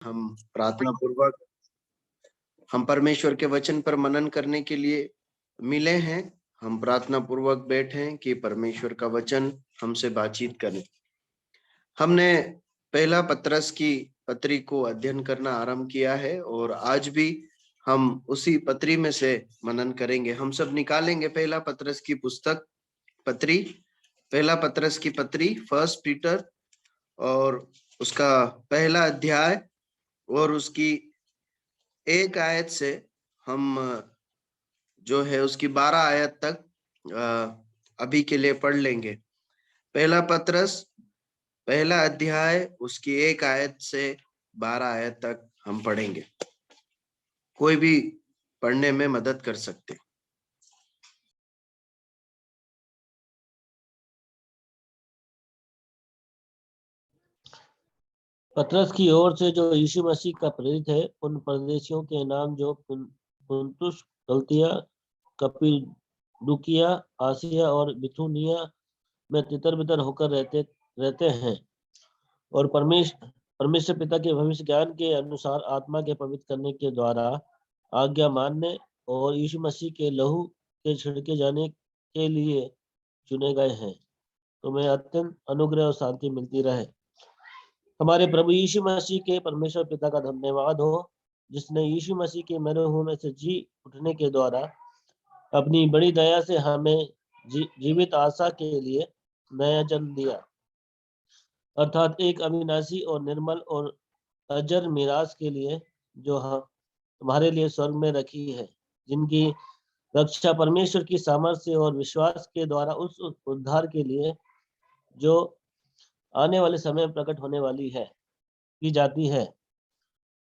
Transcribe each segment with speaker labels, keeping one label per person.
Speaker 1: हम प्रार्थना पूर्वक हम परमेश्वर के वचन पर मनन करने के लिए मिले हैं। हम प्रार्थना पूर्वक बैठे हैं कि परमेश्वर का वचन हमसे बातचीत करें। हमने पहला पत्रस की पत्री को अध्ययन करना आरंभ किया है और आज भी हम उसी पत्री में से मनन करेंगे। हम सब निकालेंगे पहला पत्रस की पुस्तक पत्री, पहला पत्रस की पत्री, फर्स्ट पीटर, और उसका पहला अध्याय और उसकी एक आयत से हम जो है उसकी 12 आयत तक अभी के लिए पढ़ लेंगे। पहला पत्रस पहला अध्याय उसकी एक आयत से 12 आयत तक हम पढ़ेंगे। कोई भी पढ़ने में मदद कर सकते।
Speaker 2: पतरस की ओर से जो यीशु मसीह का प्रेरित है, उन परदेशियों के नाम जो पुन्तुस, गलतिया, कप्पदूकिया, आसिया और बिथुनिया में तितर-बितर होकर रहते हैं, और परमेश्वर पिता के भविष्य ज्ञान के अनुसार आत्मा के पवित्र करने के द्वारा आज्ञा मानने और यीशु मसीह के लहू के छिड़के जाने के लिए चुने गए हैं। तुम्हें अत्यंत अनुग्रह और शांति मिलती रहे। हमारे प्रभु यीशु मसीह के परमेश्वर पिता का धन्यवाद हो, जिसने यीशु मसीह के मरे हुए में से जी उठने के द्वारा अपनी बड़ी दया से हमें जीवित आशा के लिए नया जन्म दिया, अर्थात एक अविनाशी और निर्मल और अजर मिरास के लिए जो तुम्हारे लिए स्वर्ग में रखी है, जिनकी रक्षा परमेश्वर की सामर्थ्य और विश्वास के द्वारा उस उद्धार के लिए जो आने वाले समय में प्रकट होने वाली है की जाती है।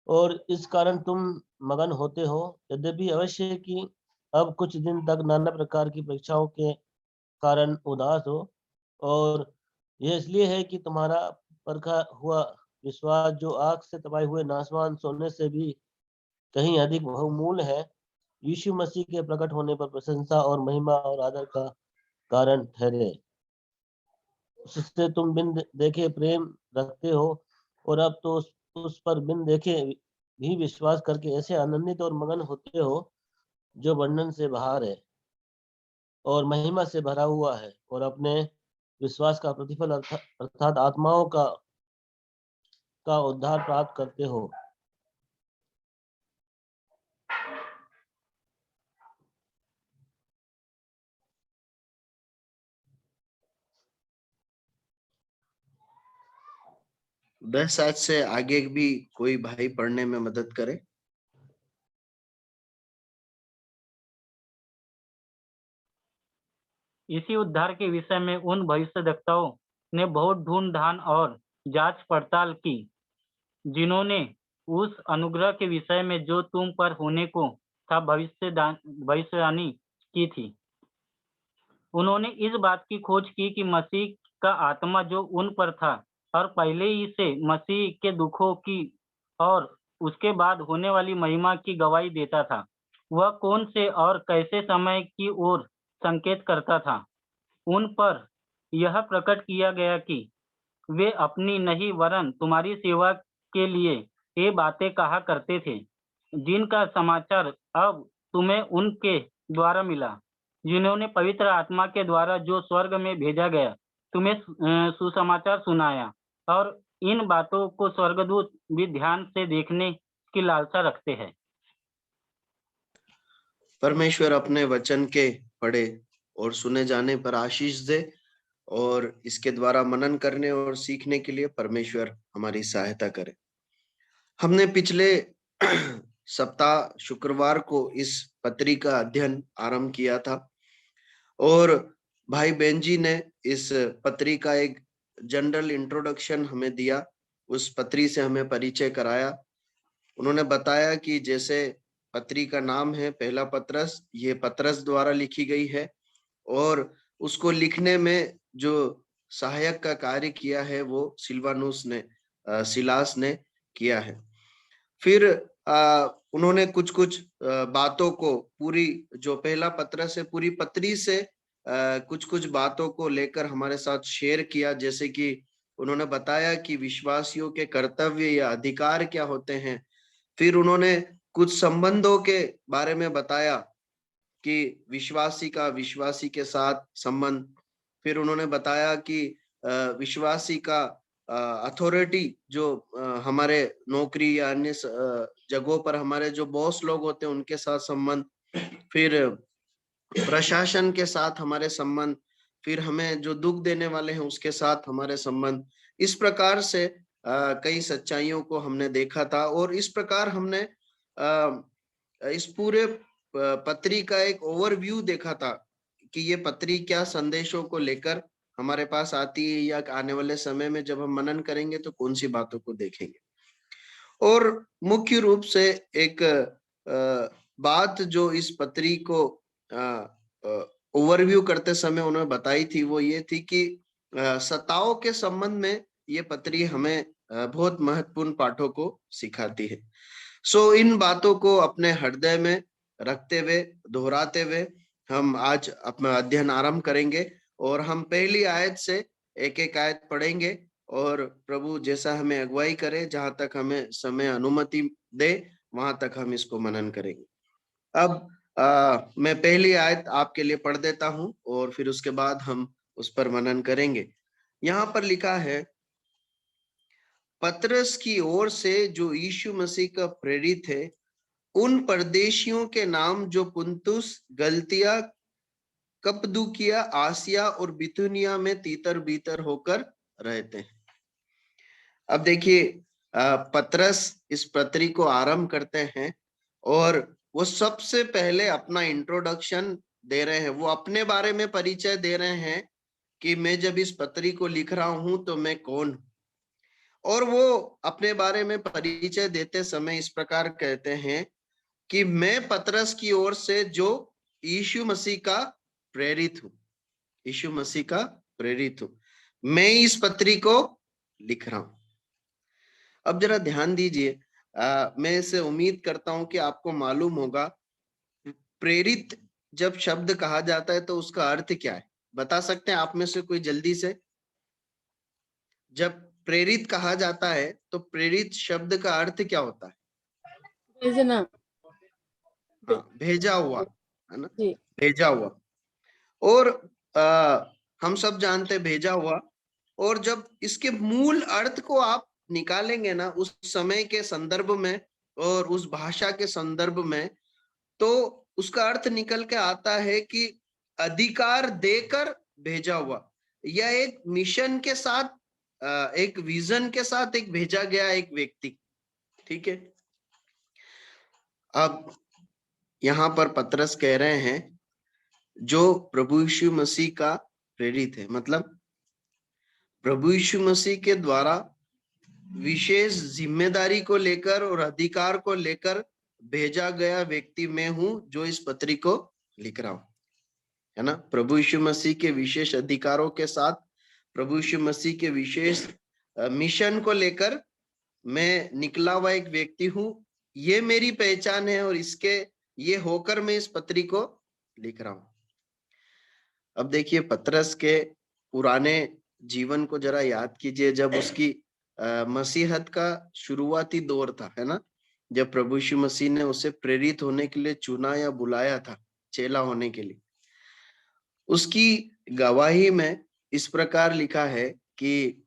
Speaker 2: और इस कारण तुम मगन होते हो, यद्यपि अवश्य कि अब कुछ दिन तक नाना प्रकार की परीक्षाओं के कारण उदास हो, और यह इसलिए है कि तुम्हारा परखा हुआ विश्वास, जो आग से तबाहे हुए नाशवान सोने से भी कहीं अधिक बहुमूल्य है, यीशु मसीह के प्रकट होने पर प्रशंसा और महिमा और आदर का कारण ठहरे। उससे तुम बिन देखे प्रेम रखते हो, और अब तो उस पर बिन देखे भी विश्वास करके ऐसे आनंदित और मगन होते हो, जो वर्णन से बाहर है और महिमा से भरा हुआ है, और अपने विश्वास का प्रतिफल अर्थात आत्माओं का उद्धार प्राप्त करते हो।
Speaker 1: दस आज से आगे भी कोई भाई पढ़ने में मदद करे।
Speaker 3: इसी उद्धार के विषय में उन भविष्यद्वक्ताओं ने बहुत ढूंढ-ढान और जांच पड़ताल की, जिन्होंने उस अनुग्रह के विषय में जो तुम पर होने को था भविष्यवाणी की थी। उन्होंने इस बात की खोज की कि मसीह का आत्मा जो उन पर था और पहले ही से मसीह के दुखों की और उसके बाद होने वाली महिमा की गवाही देता था, वह कौन से और कैसे समय की ओर संकेत करता था। उन पर यह प्रकट किया गया कि वे अपनी नहीं वरन तुम्हारी सेवा के लिए ये बातें कहा करते थे, जिनका समाचार अब तुम्हें उनके द्वारा मिला, जिन्होंने पवित्र आत्मा के द्वारा जो स्वर्ग में भेजा गया तुम्हें सुसमाचार सुनाया, और इन बातों को स्वर्गदूत भी ध्यान से देखने की लालसा रखते हैं।
Speaker 1: परमेश्वर अपने वचन के पढ़े और सुने जाने पर आशीष दे, और इसके द्वारा मनन करने और सीखने के लिए परमेश्वर हमारी सहायता करे। हमने पिछले सप्ताह शुक्रवार को इस पत्री का अध्ययन आरंभ किया था, और भाई बेंजी ने इस पत्री का एक जनरल इंट्रोडक्शन हमें दिया, उस पत्री से हमें परिचय कराया। उन्होंने बताया कि जैसे पत्री का नाम है पहला पत्रस, ये पत्रस द्वारा लिखी गई है, और उसको लिखने में जो सहायक का कार्य किया है वो सिलास ने किया है। फिर उन्होंने कुछ कुछ बातों को, पूरी जो पहला पत्रस है पूरी पत्री से कुछ कुछ बातों को लेकर हमारे साथ शेयर किया, जैसे कि उन्होंने बताया कि विश्वासियों के कर्तव्य या अधिकार क्या होते हैं। फिर उन्होंने कुछ संबंधों के बारे में बताया कि विश्वासी के साथ संबंध। फिर उन्होंने बताया कि विश्वासी का अथॉरिटी जो हमारे नौकरी या अन्य जगहों पर हमारे जो बॉस लोग होते हैं उनके साथ संबंध, फिर प्रशासन के साथ हमारे संबंध, फिर हमें जो दुख देने वाले हैं उसके साथ हमारे संबंध। इस प्रकार से कई सच्चाइयों को हमने देखा था और इस प्रकार हमने इस पूरे पत्री का एक ओवरव्यू देखा था कि ये पत्री क्या संदेशों को लेकर हमारे पास आती है या आने वाले समय में जब हम मनन करेंगे तो कौन सी बातों को देखेंगे। और मुख्य रूप से एक बात जो इस पत्री को ओवरव्यू करते समय उन्होंने बताई थी वो ये थी कि सताओं के संबंध में ये पत्री हमें बहुत महत्वपूर्ण पाठों को सिखाती है। सो इन बातों को अपने हृदय में रखते हुए, दोहराते हुए हम आज अपना अध्ययन आरंभ करेंगे और हम पहली आयत से एक एक आयत पढ़ेंगे और प्रभु जैसा हमें अगुवाई करे, जहां तक हमें समय अनुमति दे वहां तक हम इसको मनन करेंगे। अब मैं पहली आयत आपके लिए पढ़ देता हूं और फिर उसके बाद हम उस पर मनन करेंगे। यहाँ पर लिखा है, पतरस की ओर से जो यीशु मसीह का प्रेरित है, उन परदेशियों के नाम जो पुंतुस, गलतिया, कप्पदूकिया, आसिया और बिथुनिया में तीतर बीतर होकर रहते हैं। अब देखिए, पतरस इस पत्री को आरंभ करते हैं और वो सबसे पहले अपना इंट्रोडक्शन दे रहे हैं। वो अपने बारे में परिचय दे रहे हैं कि मैं जब इस पत्री को लिख रहा हूं तो मैं कौन हूं। और वो अपने बारे में परिचय देते समय इस प्रकार कहते हैं कि मैं पतरस की ओर से जो यीशु मसीह का प्रेरित हूं, यीशु मसीह का प्रेरित हूं, मैं इस पत्री को लिख रहा हूं। अब जरा ध्यान दीजिए, मैं इसे उम्मीद करता हूं कि आपको मालूम होगा प्रेरित जब शब्द कहा जाता है तो उसका अर्थ क्या है। बता सकते हैं आप में से कोई जल्दी से? जब प्रेरित कहा जाता है तो प्रेरित शब्द का अर्थ क्या होता है?
Speaker 4: भेजना।
Speaker 1: हाँ, भेजा हुआ, है ना,
Speaker 4: जी।
Speaker 1: भेजा हुआ। और हम सब जानते हैं भेजा हुआ। और जब इसके मूल अर्थ को आप निकालेंगे ना उस समय के संदर्भ में और उस भाषा के संदर्भ में, तो उसका अर्थ निकल के आता है कि अधिकार देकर भेजा हुआ, या एक मिशन के साथ, एक विजन के साथ एक भेजा गया एक व्यक्ति। ठीक है। अब यहाँ पर पतरस कह रहे हैं जो प्रभु यीशु मसीह का प्रेरित है, मतलब प्रभु यीशु मसीह के द्वारा विशेष जिम्मेदारी को लेकर और अधिकार को लेकर भेजा गया व्यक्ति मैं हूं जो इस पत्री को लिख रहा हूं, है ना। प्रभु यीशु मसीह के विशेष अधिकारों के साथ, प्रभु यीशु मसीह के विशेष मिशन को लेकर मैं निकला हुआ एक व्यक्ति हूं। ये मेरी पहचान है और इसके ये होकर मैं इस पत्री को लिख रहा हूं। अब देखिए, पतरस के पुराने जीवन को जरा याद कीजिए, जब उसकी मसीहत का शुरुआती दौर था, है ना, जब प्रभु यीशु मसीह ने उसे प्रेरित होने के लिए चुना या बुलाया था, चेला होने के लिए। उसकी गवाही में इस प्रकार लिखा है कि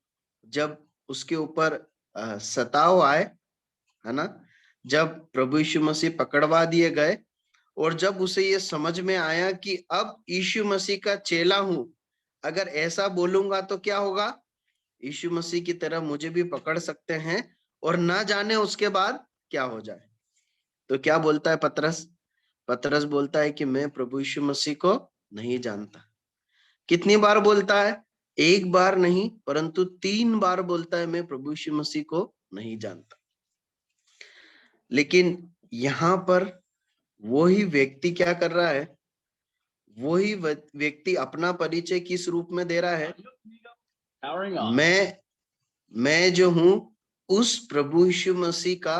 Speaker 1: जब उसके ऊपर सताव आए, है ना, जब प्रभु यीशु मसीह पकड़वा दिए गए और जब उसे ये समझ में आया कि अब यीशु मसीह का चेला हूं, अगर ऐसा बोलूंगा तो क्या होगा, यीशु मसीह की तरह मुझे भी पकड़ सकते हैं और ना जाने उसके बाद क्या हो जाए। तो क्या बोलता है पतरस? पतरस बोलता है कि मैं प्रभु यीशु मसीह को नहीं जानता। कितनी बार बोलता है? एक बार नहीं परंतु 3 बार बोलता है मैं प्रभु यीशु मसीह को नहीं जानता। लेकिन यहाँ पर वही व्यक्ति क्या कर रहा है? वही व्यक्ति अपना परिचय किस रूप में दे रहा है? मैं जो हूं उस प्रभु यीशु मसीह का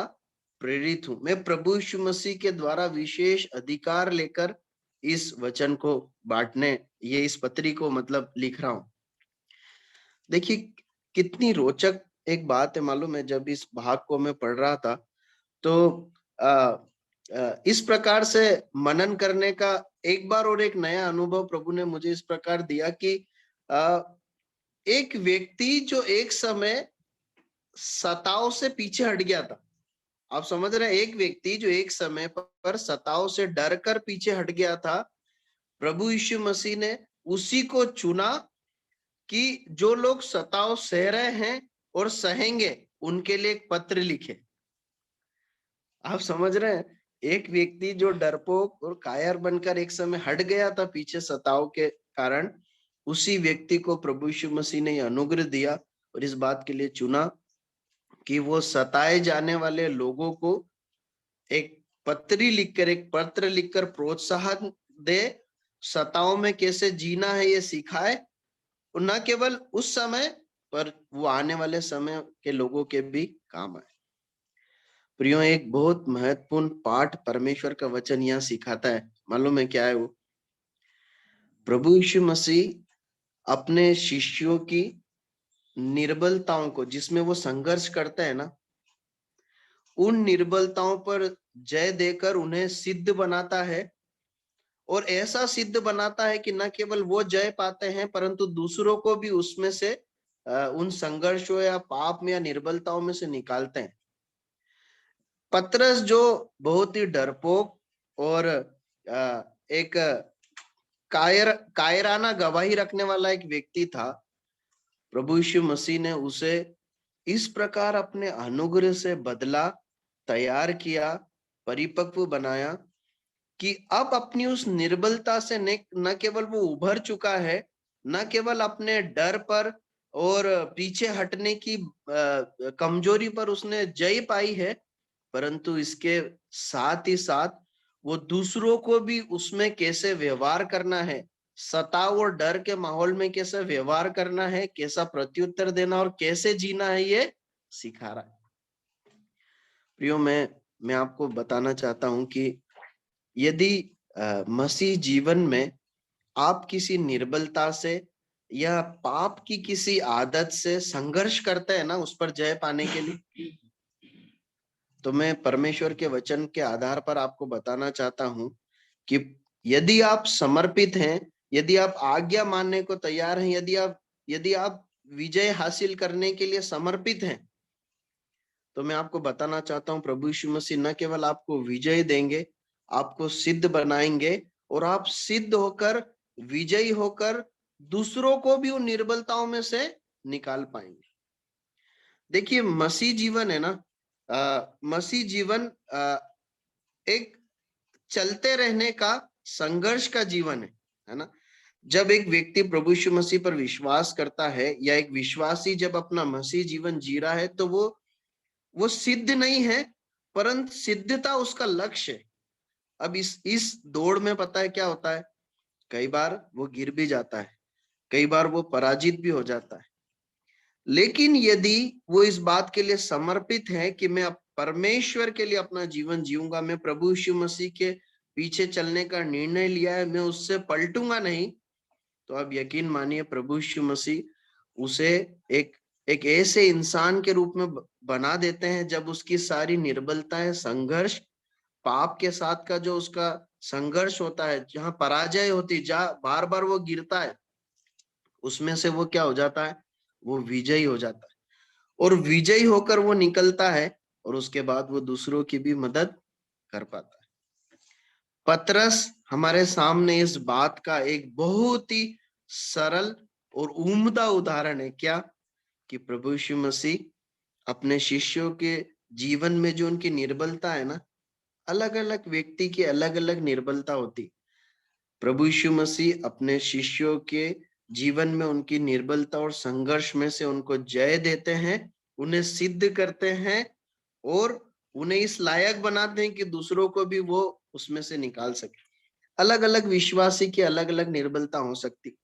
Speaker 1: प्रेरित हूं। मैं प्रभु यीशु मसीह के द्वारा विशेष अधिकार लेकर इस वचन को बांटने, ये इस पत्री को मतलब लिख रहा हूं। देखिए, कितनी रोचक एक बात है मालूम है। जब इस भाग को मैं पढ़ रहा था तो इस प्रकार से मनन करने का एक बार और एक नया अनुभव प्रभु ने मुझे इस प्रकार दिया कि एक व्यक्ति जो एक समय सताव से पीछे हट गया था। आप समझ रहे हैं, एक व्यक्ति जो एक समय पर सताव से डर कर पीछे हट गया था, प्रभु यीशु मसीह ने उसी को चुना कि जो लोग सताव सह रहे हैं और सहेंगे उनके लिए एक पत्र लिखे। आप समझ रहे हैं, एक व्यक्ति जो डरपोक और कायर बनकर एक समय हट गया था पीछे सताव के कारण, उसी व्यक्ति को प्रभु यीशु मसीह ने अनुग्रह दिया और इस बात के लिए चुना कि वो सताए जाने वाले लोगों को एक पत्र लिखकर प्रोत्साहन दे, सताओं में कैसे जीना है ये सिखाए, और न केवल उस समय पर वो आने वाले समय के लोगों के भी काम आए। प्रियो, एक बहुत महत्वपूर्ण पाठ परमेश्वर का वचन यहाँ सिखाता है, मालूम है क्या है वो? प्रभु यीशु मसीह अपने शिष्यों की निर्बलताओं को, जिसमें वो संघर्ष करते हैं ना, उन निर्बलताओं पर जय देकर उन्हें सिद्ध बनाता है, और ऐसा सिद्ध बनाता है कि न केवल वो जय पाते हैं परंतु दूसरों को भी उसमें से उन संघर्षों या पाप में या निर्बलताओं में से निकालते हैं। पतरस जो बहुत ही डरपोक और एक कायराना गवाही रखने वाला एक व्यक्ति था, प्रभु यीशु मसीह ने उसे इस प्रकार अपने अनुग्रह से बदला, तैयार किया, परिपक्व बनाया कि अब अपनी उस निर्बलता से न केवल वो उभर चुका है, न केवल अपने डर पर और पीछे हटने की कमजोरी पर उसने जय पाई है, परंतु इसके साथ ही साथ वो दूसरों को भी उसमें कैसे व्यवहार करना है, सताव और डर के माहौल में कैसे व्यवहार करना है, कैसा प्रत्युत्तर देना और कैसे जीना है, ये सिखा रहा है। प्रियो, मैं आपको बताना चाहता हूं कि यदि मसीह जीवन में आप किसी निर्बलता से या पाप की किसी आदत से संघर्ष करते हैं ना, उस पर जय पाने के लिए, तो मैं परमेश्वर के वचन के आधार पर आपको बताना चाहता हूं कि यदि आप समर्पित हैं, यदि आप आज्ञा मानने को तैयार हैं, यदि आप विजय हासिल करने के लिए समर्पित हैं, तो मैं आपको बताना चाहता हूं प्रभु यीशु मसीह न केवल आपको विजय देंगे, आपको सिद्ध बनाएंगे, और आप सिद्ध होकर, विजयी होकर दूसरों को भी उन निर्बलताओं में से निकाल पाएंगे। देखिए, मसीह जीवन है ना, मसीह जीवन एक चलते रहने का, संघर्ष का जीवन है ना। जब एक व्यक्ति प्रभु यीशु मसीह पर विश्वास करता है, या एक विश्वासी जब अपना मसीह जीवन जी रहा है, तो वो सिद्ध नहीं है, परंतु सिद्धता उसका लक्ष्य है। अब इस दौड़ में पता है क्या होता है, कई बार वो गिर भी जाता है, कई बार वो पराजित भी हो जाता है, लेकिन यदि वो इस बात के लिए समर्पित है कि मैं परमेश्वर के लिए अपना जीवन जीऊंगा, मैं प्रभु यीशु मसीह के पीछे चलने का निर्णय लिया है, मैं उससे पलटूंगा नहीं, तो आप यकीन मानिए प्रभु यीशु मसीह उसे एक ऐसे इंसान के रूप में बना देते हैं, जब उसकी सारी निर्बलताएं, संघर्ष, पाप के साथ का जो उसका संघर्ष होता है, जहां पराजय होती, जहां बार बार वो गिरता है, उसमें से वो क्या हो जाता है, वो विजयी हो जाता है, और विजयी होकर वो निकलता है, और उसके बाद वो दूसरों की भी मदद कर पाता है। पतरस हमारे सामने इस बात का एक बहुत ही सरल और उम्दा उदाहरण है, क्या कि प्रभु यीशु मसीह अपने शिष्यों के जीवन में जो उनकी निर्बलता है ना, अलग अलग व्यक्ति की अलग अलग निर्बलता होती, प्रभु यीशु मसीह अपने शिष्यों के जीवन में उनकी निर्बलता और संघर्ष में से उनको जय देते हैं, उन्हें सिद्ध करते हैं, और उन्हें इस लायक बनाते हैं कि दूसरों को भी वो उसमें से निकाल सके। अलग अलग विश्वासी की अलग अलग निर्बलता हो सकती।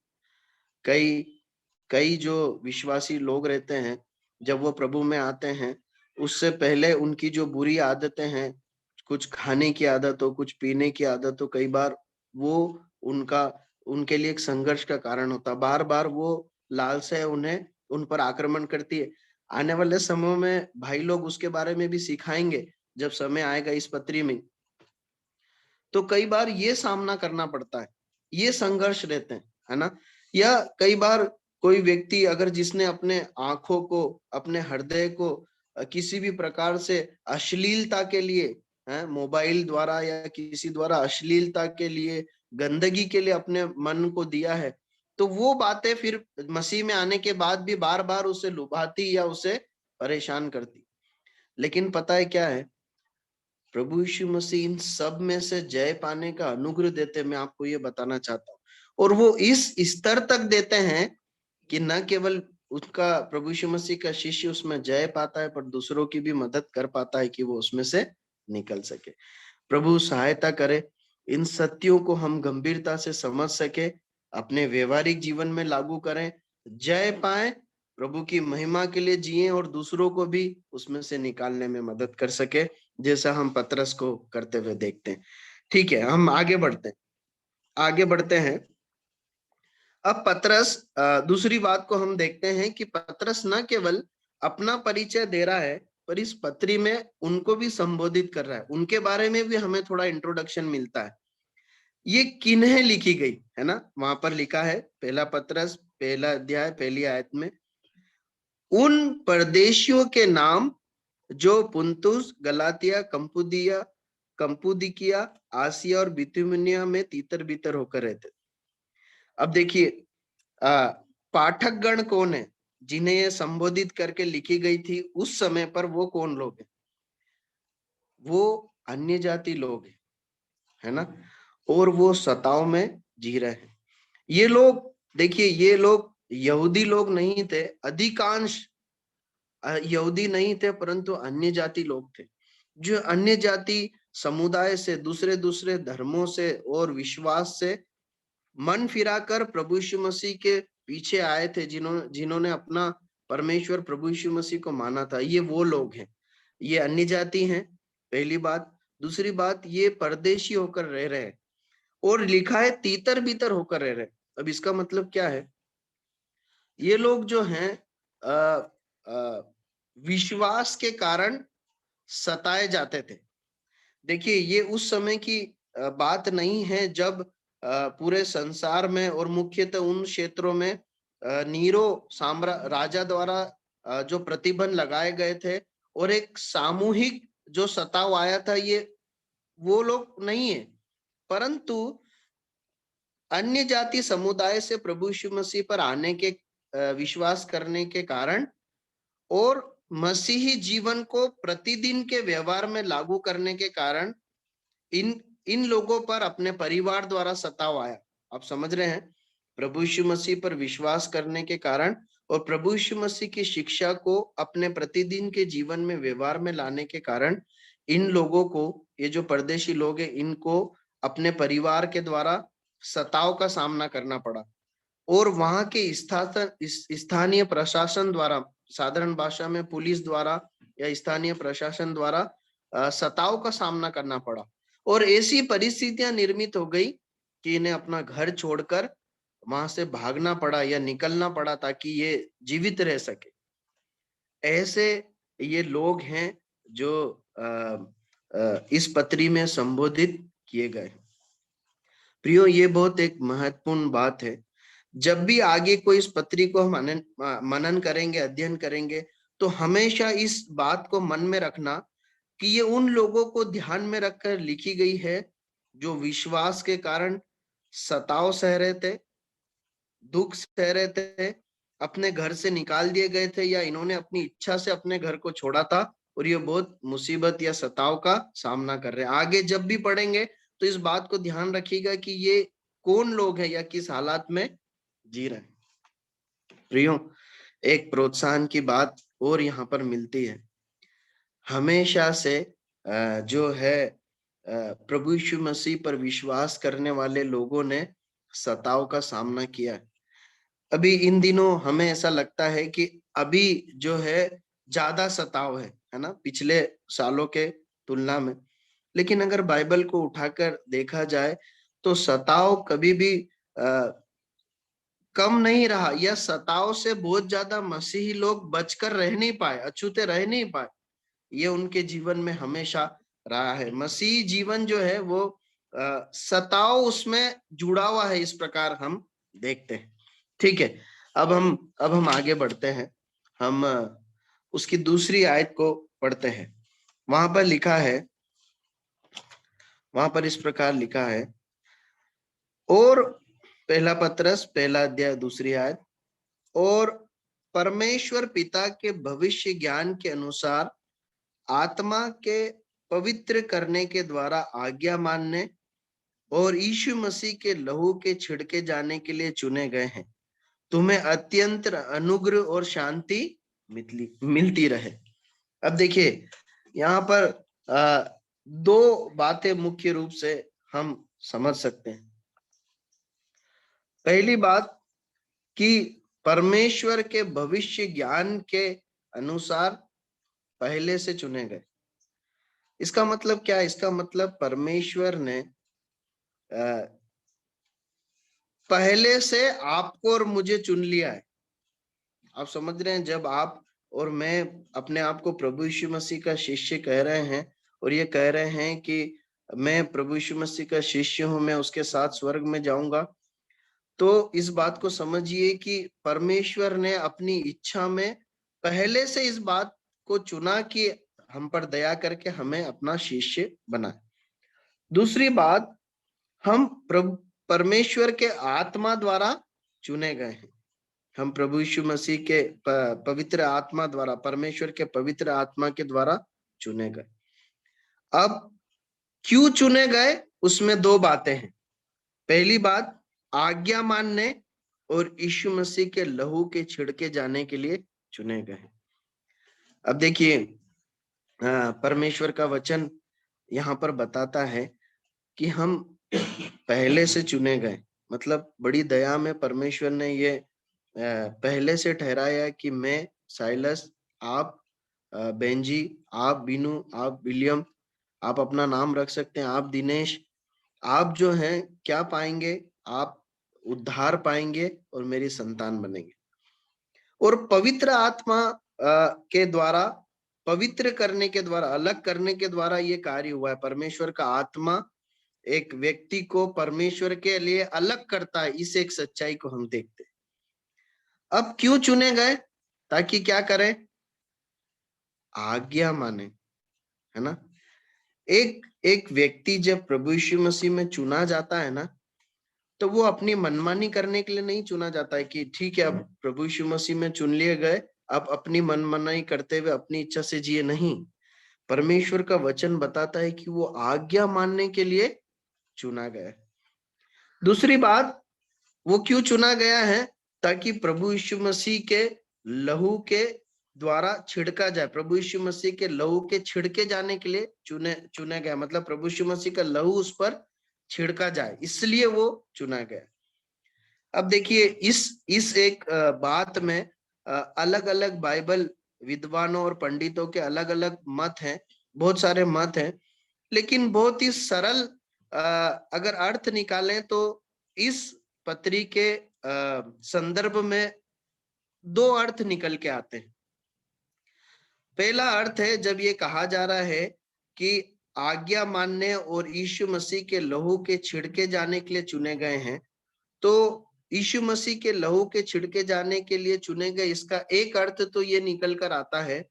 Speaker 1: कई जो विश्वासी लोग रहते हैं, जब वो प्रभु में आते हैं, उससे पहले उनकी जो बुरी आदतें हैं, कुछ खाने की आदत हो, कुछ पीने की आदत हो, कई बार वो उनके लिए एक संघर्ष का कारण होता। बार बार वो लालसा उन्हें उन पर आक्रमण करती है। आने वाले समय में भाई लोग उसके बारे में भी सिखाएंगे जब समय आएगा इस पत्री में। तो कई बार ये सामना करना पड़ता है, ये संघर्ष रहते हैं, है ना। या कई बार कोई व्यक्ति अगर जिसने अपने आंखों को, अपने हृदय को किसी भी प्रकार से अश्लीलता के लिए, मोबाइल द्वारा या किसी द्वारा अश्लीलता के लिए, गंदगी के लिए अपने मन को दिया है, तो वो बातें फिर मसीह में आने के बाद भी बार बार उसे लुभाती या उसे परेशान करती। लेकिन पता है क्या है, प्रभु यीशु मसीह इन सब में से जय पाने का अनुग्रह देते, मैं आपको ये बताना चाहता हूँ। और वो इस स्तर तक देते हैं कि न केवल उसका, प्रभु यीशु मसीह का शिष्य उसमें जय पाता है, पर दूसरों की भी मदद कर पाता है कि वो उसमें से निकल सके। प्रभु सहायता करे, इन सत्यों को हम गंभीरता से समझ सके, अपने व्यवहारिक जीवन में लागू करें, जय पाए, प्रभु की महिमा के लिए जिए और दूसरों को भी उसमें से निकालने में मदद कर सके, जैसा हम पतरस को करते हुए देखते हैं। ठीक है, हम आगे बढ़ते हैं। अब पतरस, दूसरी बात को हम देखते हैं कि पतरस न केवल अपना परिचय दे रहा है, पर इस पत्री में उनको भी संबोधित कर रहा है, उनके बारे में भी हमें थोड़ा इंट्रोडक्शन मिलता है। ये किन्हें लिखी गई है ना, वहां पर लिखा है, पहला पतरस पहला अध्याय पहली आयत में, उन परदेशियों के नाम जो पुंतुस, गलातिया, कंपुदिकिया, आसिया और बितूनिया में तीतर बीतर होकर रहते। अब देखिए, पाठकगण कौन है जिन्हें ये संबोधित करके लिखी गई थी उस समय पर, वो कौन लोग हैं? वो अन्य जाति लोग हैं, है ना। और वो सताव में जी रहे हैं। ये लोग, देखिए, ये लोग यहूदी लोग नहीं थे, अधिकांश यहूदी नहीं थे, परंतु अन्य जाति लोग थे, जो अन्य जाति समुदाय से, दूसरे दूसरे धर्मों से और विश्वास से मन फिराकर प्रभु यीशु मसीह के पीछे आए थे, जिन्होंने अपना परमेश्वर प्रभु यीशु मसीह को माना था। ये वो लोग हैं, ये अन्य जाति हैं, पहली बात। दूसरी बात, ये परदेशी होकर रह रहे हैं, और लिखा है तीतर बीतर होकर रह रहे। अब इसका मतलब क्या है? ये लोग जो हैं विश्वास के कारण सताए जाते थे। देखिए, ये उस समय की बात नहीं है जब पूरे संसार में और मुख्यतः उन क्षेत्रों में नीरो राजा द्वारा जो प्रतिबंध लगाए गए थे और एक सामूहिक जो सताव आया था, ये वो लोग नहीं है, परंतु अन्य जाति समुदाय से प्रभु यीशु मसीह पर आने के, विश्वास करने के कारण और मसीही जीवन को प्रतिदिन के व्यवहार में लागू करने के कारण इन इन लोगों पर अपने परिवार द्वारा सताव आया। आप समझ रहे हैं? प्रभु यीशु मसीह पर विश्वास करने के कारण और प्रभु यीशु मसीह की शिक्षा को अपने प्रतिदिन के जीवन में व्यवहार में लाने के कारण इन लोगों को, ये जो परदेशी लोग हैं, इनको अपने परिवार के द्वारा सताव का सामना करना पड़ा। और वहां के स्थानीय प्रशासन द्वारा, साधारण भाषा में पुलिस द्वारा या स्थानीय प्रशासन द्वारा सताव का सामना करना पड़ा। और ऐसी परिस्थितियां निर्मित हो गई कि इन्हें अपना घर छोड़कर वहां से भागना पड़ा या निकलना पड़ा ताकि ये जीवित रह सके। ऐसे ये लोग हैं जो इस पत्री में संबोधित किए गए। प्रियो, ये बहुत एक महत्वपूर्ण बात है। जब भी आगे कोई इस पत्री को हम मनन करेंगे, अध्ययन करेंगे, तो हमेशा इस बात को मन में रखना कि ये उन लोगों को ध्यान में रखकर लिखी गई है जो विश्वास के कारण सताव सह रहे थे, दुख सह रहे थे, अपने घर से निकाल दिए गए थे, या इन्होंने अपनी इच्छा से अपने घर को छोड़ा था और ये बहुत मुसीबत या सताव का सामना कर रहे हैं। आगे जब भी पढ़ेंगे तो इस बात को ध्यान रखिएगा कि ये कौन लोग हैं या किस हालात में जी रहे हैं। प्रियो, एक प्रोत्साहन की बात और यहाँ पर मिलती है। हमेशा से जो है प्रभु यीशु मसीह पर विश्वास करने वाले लोगों ने सताव का सामना किया है। अभी इन दिनों हमें ऐसा लगता है कि अभी जो है ज्यादा सताव है ना, पिछले सालों के तुलना में। लेकिन अगर बाइबल को उठाकर देखा जाए तो सताव कभी भी कम नहीं रहा, यह सताव से बहुत ज्यादा मसीही लोग बचकर रह नहीं पाए, अछूते रह नहीं पाए। ये उनके जीवन में हमेशा रहा है। मसीही जीवन जो है वो सताव उसमें जुड़ा हुआ है, इस प्रकार हम देखते हैं। ठीक है, अब हम आगे बढ़ते हैं। हम उसकी दूसरी आयत को पढ़ते हैं। वहां पर लिखा है, वहां पर इस प्रकार लिखा है, और पहला पत्रस पहला अध्याय दूसरी आयत, और परमेश्वर पिता के भविष्य ज्ञान के अनुसार आत्मा के पवित्र करने के द्वारा आज्ञा मानने और यीशु मसीह के लहू के छिड़के जाने के लिए चुने गए हैं, तुम्हें अत्यंत अनुग्रह और शांति मिलती रहे। अब देखिए यहाँ पर दो बातें मुख्य रूप से हम समझ सकते हैं। पहली बात कि परमेश्वर के भविष्य ज्ञान के अनुसार पहले से चुने गए। इसका मतलब क्या है? इसका मतलब परमेश्वर ने पहले से आपको और मुझे चुन लिया है। आप समझ रहे हैं? जब आप और मैं अपने आप को प्रभु यीशु मसीह का शिष्य कह रहे हैं और ये कह रहे हैं कि मैं प्रभु यीशु मसीह का शिष्य हूं, मैं उसके साथ स्वर्ग में जाऊंगा, तो इस बात को समझिए कि परमेश्वर ने अपनी इच्छा में पहले से इस बात को चुना कि हम पर दया करके हमें अपना शिष्य बनाए। दूसरी बात, हम परमेश्वर के आत्मा द्वारा चुने गए हैं। हम प्रभु यीशु मसीह के पवित्र आत्मा द्वारा, परमेश्वर के पवित्र आत्मा के द्वारा चुने गए। अब क्यों चुने गए, उसमें दो बातें हैं। पहली बात, आज्ञा मानने और यीशु मसीह के लहू के छिड़के जाने के लिए चुने गए। अब देखिए परमेश्वर का वचन यहाँ पर बताता है कि हम पहले से चुने गए, मतलब बड़ी दया में परमेश्वर ने ये पहले से ठहराया कि मैं साइलस, आप बेंजी, आप बीनू, आप विलियम, आप अपना नाम रख सकते हैं, आप दिनेश, आप जो हैं क्या पाएंगे? आप उद्धार पाएंगे और मेरी संतान बनेंगे। और पवित्र आत्मा के द्वारा, पवित्र करने के द्वारा, अलग करने के द्वारा ये कार्य हुआ है। परमेश्वर का आत्मा एक व्यक्ति को परमेश्वर के लिए अलग करता है, इस एक सच्चाई को हम देखते हैं। अब क्यों चुने गए? ताकि क्या करें? आज्ञा माने, है ना। एक व्यक्ति जब प्रभु यीशु मसीह में चुना जाता है ना, तो वो अपनी मनमानी करने के लिए नहीं चुना जाता है कि ठीक है अब प्रभु यीशु मसीह में चुन लिए गए, अब अपनी मनमानी करते हुए अपनी इच्छा से जिए। नहीं, परमेश्वर का वचन बताता है कि वो आज्ञा मानने के लिए चुना गया। दूसरी बात, वो क्यों चुना गया है? ताकि प्रभु यीशु मसीह के लहू के द्वारा छिड़का जाए। प्रभु यीशु मसीह के लहू के छिड़के जाने के लिए चुना गया, मतलब प्रभु यीशु मसीह का लहू उस पर छिड़का जाए, इसलिए वो चुना गया। अब देखिए इस एक बात में अलग अलग बाइबल विद्वानों और पंडितों के अलग अलग मत हैं, बहुत सारे मत हैं, लेकिन बहुत ही सरल अगर अर्थ निकालें तो इस पत्री के संदर्भ में दो अर्थ निकल के आते हैं। पहला अर्थ है जब ये कहा जा रहा है कि आज्ञा मानने और यीशु मसीह के लहू के छिड़के जाने के लिए चुने गए हैं, तो यीशु मसीह के लहू के छिड़के जाने के लिए चुने गए, इसका एक अर्थ तो ये निकल कर आता है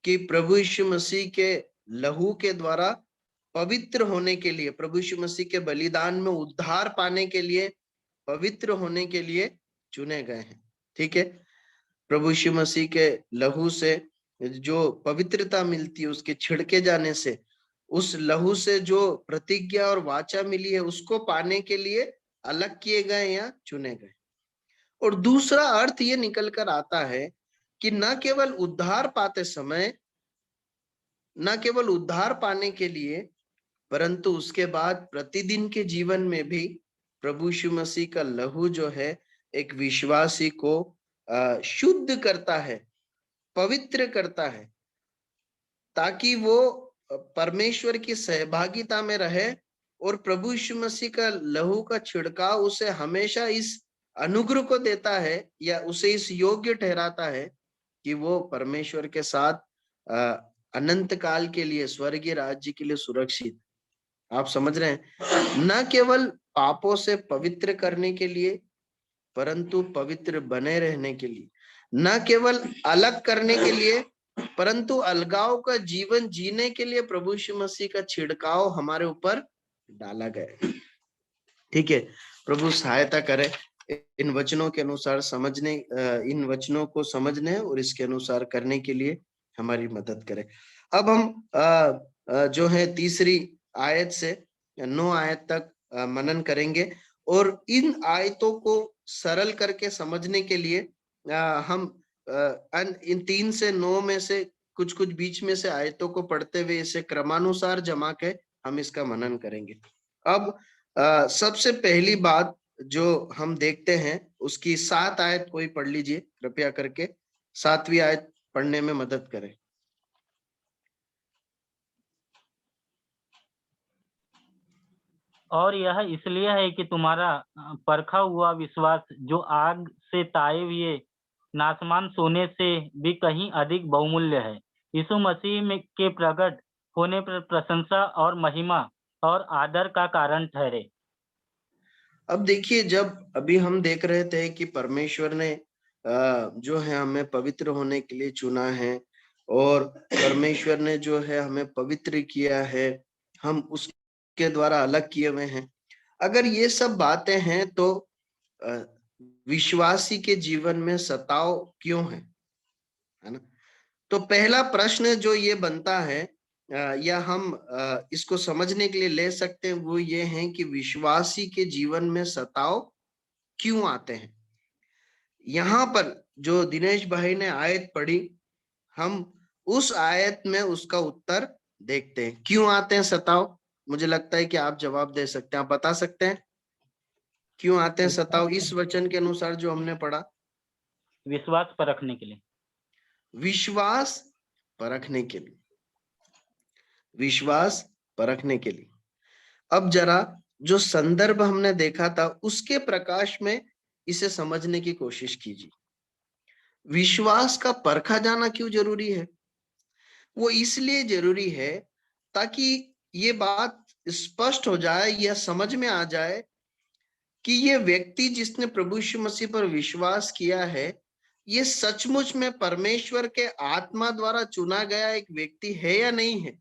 Speaker 1: कि प्रभु यीशु मसीह के लहू के द्वारा पवित्र होने के लिए, प्रभु यीशु मसीह के बलिदान में उद्धार पाने के लिए, पवित्र होने के लिए चुने गए हैं। ठीक है, प्रभु यीशु मसीह के लहू से जो पवित्रता मिलती है, उसके छिड़के जाने से, उस लहू से जो प्रतिज्ञा और वाचा मिली है, उसको पाने के लिए अलग किए गए या चुने गए। और दूसरा अर्थ ये निकल कर आता है कि न केवल उद्धार पाते समय, न केवल उद्धार पाने के लिए, परंतु उसके बाद प्रतिदिन के जीवन में भी प्रभु यीशु मसीह का लहू जो है एक विश्वासी को शुद्ध करता है, पवित्र करता है, ताकि वो परमेश्वर की सहभागिता में रहे और प्रभु यीशु मसीह का लहू का छिड़काव उसे हमेशा इस अनुग्रह को देता है या उसे इस योग्य ठहराता है कि वो परमेश्वर के साथ अनंत काल के लिए स्वर्गीय राज्य के लिए सुरक्षित। आप समझ रहे हैं, न केवल पापों से पवित्र करने के लिए परंतु पवित्र बने रहने के लिए, न केवल अलग करने के लिए परंतु अलगाव का जीवन जीने के लिए प्रभु यीशु मसीह का छिड़काव हमारे ऊपर डाला गया। ठीक है, प्रभु सहायता करे इन वचनों के अनुसार समझने, इन वचनों को समझने और इसके अनुसार करने के लिए हमारी मदद करे। अब हम जो है तीसरी आयत से 9 आयत तक मनन करेंगे और इन आयतों को सरल करके समझने के लिए हम इन 3 से 9 में से कुछ कुछ बीच में से आयतों को पढ़ते हुए इसे क्रमानुसार जमा के हम इसका मनन करेंगे। अब सबसे पहली बात जो हम देखते हैं उसकी 7 आयत कोई पढ़ लीजिए कृपया करके, 7वीं आयत पढ़ने में मदद करें।
Speaker 3: और यह इसलिए है कि तुम्हारा परखा हुआ विश्वास जो आग से ताए हुए नासमान सोने से भी कहीं अधिक बहुमूल्य है, यीशु मसीह में के प्रकट होने पर प्रशंसा और महिमा और आदर का कारण ठहरे।
Speaker 1: अब देखिए, जब अभी हम देख रहे थे कि परमेश्वर ने जो है हमें पवित्र होने के लिए चुना है और परमेश्वर ने जो है हमें पवित्र किया है, हम उसके द्वारा अलग किए हुए हैं। अगर ये सब बातें हैं तो विश्वासी के जीवन में सताव क्यों है ना? तो पहला प्रश्न जो ये बनता है या हम इसको समझने के लिए ले सकते हैं वो ये है कि विश्वासी के जीवन में सताव क्यों आते हैं। यहाँ पर जो दिनेश भाई ने आयत पढ़ी, हम उस आयत में उसका उत्तर देखते हैं। क्यों आते हैं सताव? मुझे लगता है कि आप जवाब दे सकते हैं, आप बता सकते हैं क्यों आते हैं सताव इस वचन के अनुसार जो हमने पढ़ा?
Speaker 3: विश्वास परखने के लिए।
Speaker 1: विश्वास परखने के लिए, विश्वास परखने के लिए। अब जरा जो संदर्भ हमने देखा था उसके प्रकाश में इसे समझने की कोशिश कीजिए। विश्वास का परखा जाना क्यों जरूरी है? वो इसलिए जरूरी है ताकि ये बात स्पष्ट हो जाए या समझ में आ जाए कि ये व्यक्ति जिसने प्रभु यीशु मसीह पर विश्वास किया है, ये सचमुच में परमेश्वर के आत्मा द्वारा चुना गया एक व्यक्ति है या नहीं है।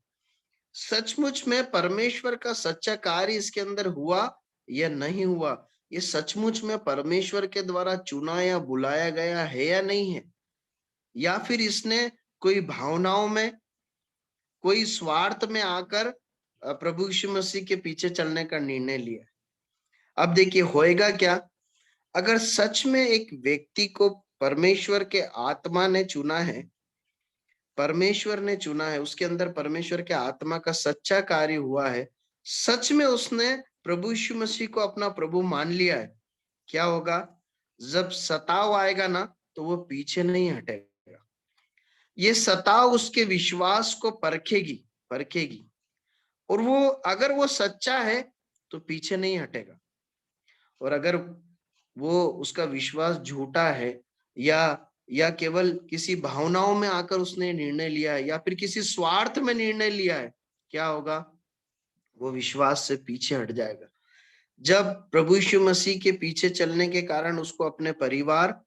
Speaker 1: सचमुच में परमेश्वर का सच्चा कार्य इसके अंदर हुआ या नहीं हुआ, ये सचमुच में परमेश्वर के द्वारा चुना या बुलाया गया है या नहीं है, या फिर इसने कोई भावनाओं में, कोई स्वार्थ में आकर प्रभु यीशु मसीह के पीछे चलने का निर्णय लिया। अब देखिए होएगा क्या, अगर सच में एक व्यक्ति को परमेश्वर के आत्मा ने चुना है, परमेश्वर ने चुना है, उसके अंदर परमेश्वर के आत्मा का सच्चा कार्य हुआ है, सच में उसने प्रभु यीशु मसीह को अपना प्रभु मान लिया है, क्या होगा? जब सताव आएगा ना तो वो पीछे नहीं हटेगा। ये सताव उसके विश्वास को परखेगी और वो अगर वो सच्चा है तो पीछे नहीं हटेगा, और अगर वो उसका विश्वास झूठा है या केवल किसी भावनाओं में आकर उसने निर्णय लिया है या फिर किसी स्वार्थ में निर्णय लिया है, क्या होगा? वो विश्वास से पीछे हट जाएगा। जब प्रभु यीशु मसीह के पीछे चलने के कारण उसको अपने परिवार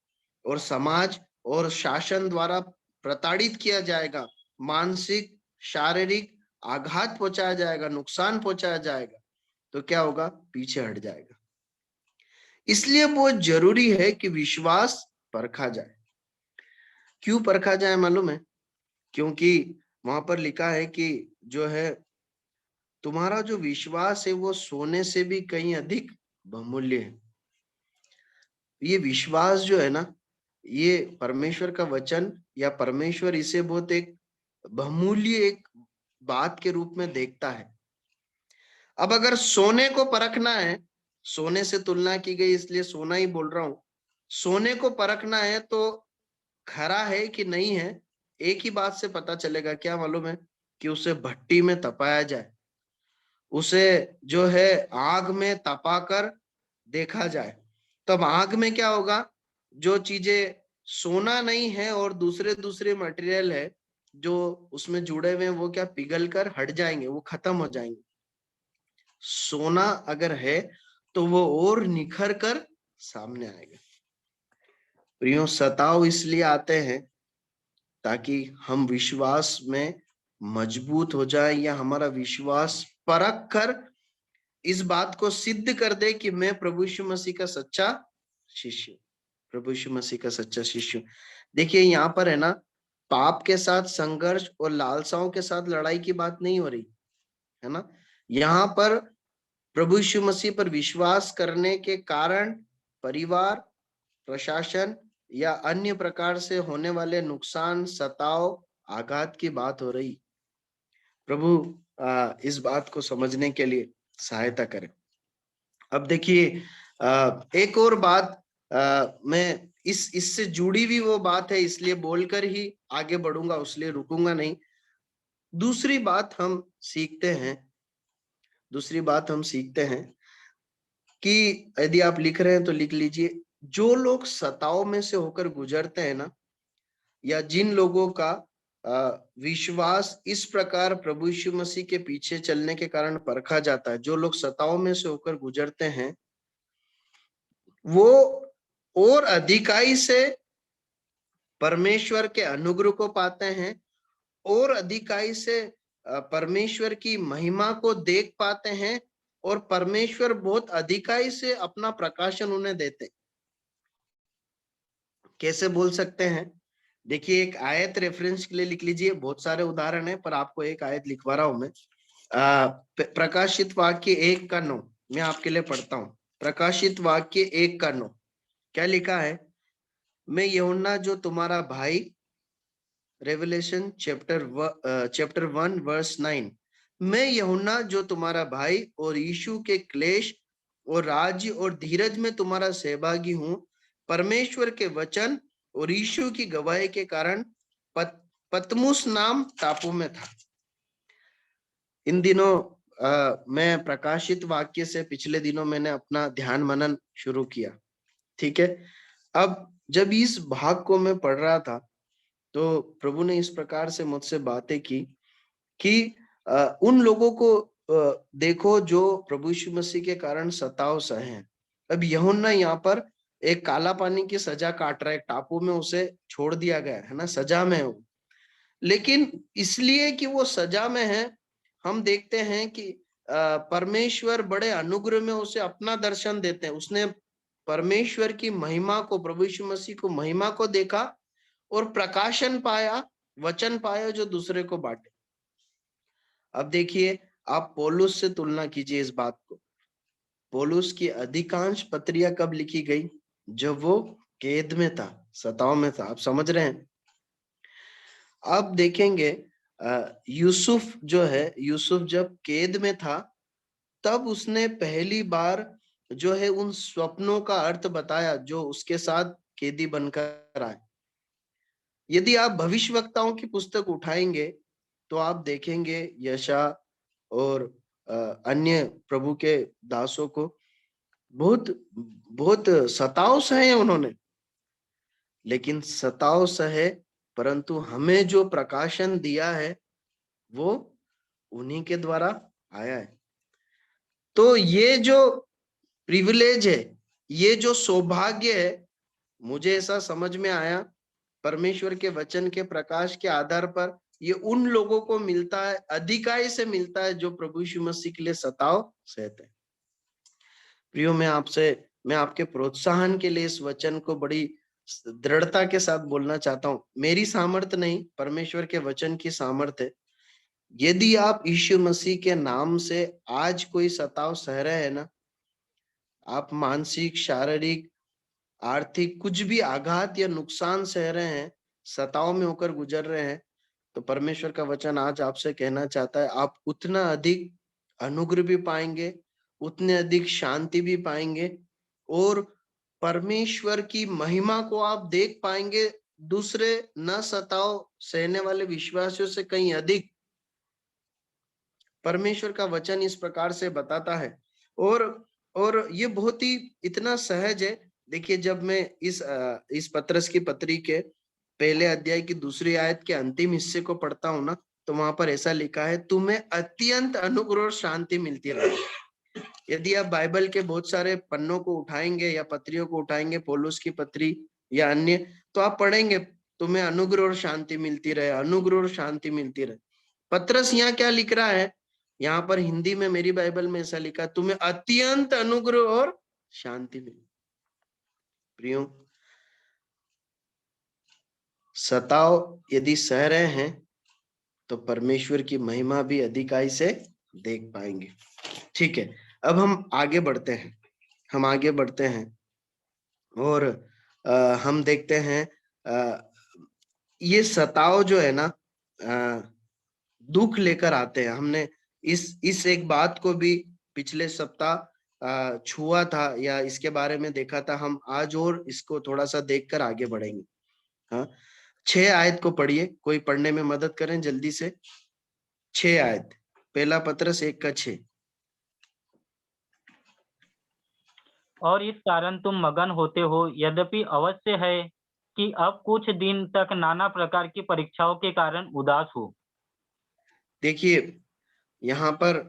Speaker 1: और समाज और शासन द्वारा प्रताड़ित किया जाएगा, मानसिक शारीरिक आघात पहुंचाया जाएगा, नुकसान पहुंचाया जाएगा, तो क्या होगा? पीछे हट जाएगा। इसलिए बहुत जरूरी है कि विश्वास परखा जाए। क्यों परखा जाए मालूम है? क्योंकि वहां पर लिखा है कि जो है तुम्हारा जो विश्वास है वो सोने से भी कहीं अधिक बहुमूल्य है। ये विश्वास जो है ना, ये परमेश्वर का वचन या परमेश्वर इसे बहुत एक बहुमूल्य एक बात के रूप में देखता है। अब अगर सोने को परखना है, सोने से तुलना की गई इसलिए सोना ही बोल रहा हूं, सोने को परखना है तो खरा है कि नहीं है, एक ही बात से पता चलेगा, क्या मालूम है? कि उसे भट्टी में तपाया जाए, उसे जो है आग में तपाकर देखा जाए, तब आग में क्या होगा, जो चीजें सोना नहीं है और दूसरे दूसरे मटेरियल है जो उसमें जुड़े हुए हैं, वो क्या पिघल कर हट जाएंगे, वो खत्म हो जाएंगे। सोना अगर है तो वो और निखर कर सामने आएगा। प्रियो, सताव इसलिए आते हैं ताकि हम विश्वास में मजबूत हो जाए, या हमारा विश्वास परख कर इस बात को सिद्ध कर दे कि मैं प्रभु यीशु मसीह का सच्चा शिष्य, प्रभु यीशु मसीह का सच्चा शिष्य। देखिए यहाँ पर है ना, पाप के साथ संघर्ष और लालसाओं के साथ लड़ाई की बात नहीं हो रही है ना। यहाँ पर प्रभु यीशु मसीह पर विश्वास करने के कारण परिवार, प्रशासन या अन्य प्रकार से होने वाले नुकसान, सताव, आघात की बात हो रही। प्रभु इस बात को समझने के लिए सहायता करें। अब देखिए एक और बात, मैं इससे जुड़ी हुई वो बात है, इसलिए बोलकर ही आगे बढ़ूंगा, उसलिए रुकूंगा नहीं। दूसरी बात हम सीखते हैं कि यदि आप लिख रहे हैं तो लिख लीजिए, जो लोग सताव में से होकर गुजरते हैं ना, या जिन लोगों का विश्वास इस प्रकार प्रभु यीशु मसीह के पीछे चलने के कारण परखा जाता है, जो लोग सताव में से होकर गुजरते हैं, वो और अधिकाई से परमेश्वर के अनुग्रह को पाते हैं, और अधिकाई से परमेश्वर की महिमा को देख पाते हैं, और परमेश्वर बहुत अधिकाई से अपना प्रकाशन उन्हें देते। कैसे बोल सकते हैं? देखिए, एक आयत रेफरेंस के लिए लिख लीजिए, बहुत सारे उदाहरण है पर आपको एक आयत लिखवा रहा हूं मैं। प्रकाशित वाक्य 1:9 मैं आपके लिए पढ़ता हूं। प्रकाशित वाक्य 1:9 क्या लिखा है? मैं यूहन्ना जो तुम्हारा भाई, रेवलेशन चैप्टर 1:9, मैं यूहन्ना जो तुम्हारा भाई और यीशु के क्लेश और राज्य और धीरज में तुम्हारा सहभागी हूं, परमेश्वर के वचन और यीशु की गवाही के कारण पतमुस नाम टापू में था। इन दिनों मैं प्रकाशित वाक्य से पिछले दिनों मैंने अपना ध्यान मनन शुरू किया, ठीक है। अब जब इस भाग को मैं पढ़ रहा था तो प्रभु ने इस प्रकार से मुझसे बातें की कि उन लोगों को देखो जो प्रभु यीशु मसीह के कारण सताव सहे हैं। अब यूहन्ना यहाँ पर एक काला पानी की सजा काट रहा है, टापू में उसे छोड़ दिया गया है ना, सजा में है वो। लेकिन इसलिए कि वो सजा में है, हम देखते हैं कि परमेश्वर बड़े अनुग्रह में उसे अपना दर्शन देते हैं। उसने परमेश्वर की महिमा को, प्रभु यीशु मसीह को महिमा को देखा और प्रकाशन पाया, वचन पाया जो दूसरे को बांटे। अब देखिए, आप पौलुस से तुलना कीजिए इस बात को। पौलुस की अधिकांश पत्रियां कब लिखी गई? जब वो कैद में था, सताव में था। आप समझ रहे हैं? अब देखेंगे यूसुफ जो है, यूसुफ जब कैद में था तब उसने पहली बार जो है उन स्वप्नों का अर्थ बताया जो उसके साथ कैदी बनकर आए। यदि आप भविष्यवक्ताओं की पुस्तक उठाएंगे तो आप देखेंगे यशा और अन्य प्रभु के दासों को बहुत बहुत सताव सहे उन्होंने, लेकिन सताव सहे, परंतु हमें जो प्रकाशन दिया है वो उन्हीं के द्वारा आया है। तो ये जो प्रिविलेज है, ये जो सौभाग्य है, मुझे ऐसा समझ में आया परमेश्वर के वचन के प्रकाश के आधार पर ये उन लोगों को मिलता है, अधिकाई से मिलता है जो प्रभु यीशु मसीह के लिए सताव सहते हैं। प्रियो, मैं आपके प्रोत्साहन के लिए इस वचन को बड़ी दृढ़ता के साथ बोलना चाहता हूं। मेरी सामर्थ नहीं, परमेश्वर के वचन की सामर्थ है। यदि आप यीशु मसीह के नाम से आज कोई सताव सह रहे हैं ना, आप मानसिक, शारीरिक, आर्थिक कुछ भी आघात या नुकसान सह रहे हैं, सताव में होकर गुजर रहे हैं, तो परमेश्वर का वचन आज आपसे कहना चाहता है, आप उतना अधिक अनुग्रह भी पाएंगे, उतने अधिक शांति भी पाएंगे, और परमेश्वर की महिमा को आप देख पाएंगे दूसरे न सताव सहने वाले विश्वासियों से कहीं अधिक। परमेश्वर का वचन इस प्रकार से बताता है, और ये बहुत ही इतना सहज है। देखिए, जब मैं इस पत्रस की पत्री के पहले अध्याय की दूसरी आयत के अंतिम हिस्से को पढ़ता हूं ना, तो वहां पर ऐसा लिखा है, तुम्हें अत्यंत अनुग्रह और शांति मिलती रहे। यदि आप बाइबल के बहुत सारे पन्नों को उठाएंगे या पत्रियों को उठाएंगे, पौलुस की पत्री या अन्य, तो आप पढ़ेंगे तुम्हें अनुग्रह और शांति मिलती रहे, अनुग्रह और शांति मिलती रहे। पत्रस यहाँ क्या लिख रहा है, यहाँ पर हिंदी में मेरी बाइबल में ऐसा लिखा, तुम्हें अत्यंत अनुग्रह और शांति मिले। प्रियो, सताव यदि सह रहे हैं तो परमेश्वर की महिमा भी अधिकाई से देख पाएंगे। ठीक है, अब हम आगे बढ़ते हैं, हम आगे बढ़ते हैं और हम देखते हैं ये सताव जो है ना, दुख लेकर आते हैं। हमने इस एक बात को भी पिछले सप्ताह छुआ था या इसके बारे में देखा था। हम आज और इसको थोड़ा सा देखकर आगे बढ़ेंगे। हाँ, 6 आयत को पढ़िए, कोई पढ़ने में मदद करें जल्दी से। 6 आयत, पहला पत्रस 1:6।
Speaker 3: और इस कारण तुम मगन होते हो, यद्यपि अवश्य है कि अब कुछ दिन तक नाना प्रकार की परीक्षाओं के कारण उदास हो।
Speaker 1: देखिए, यहाँ पर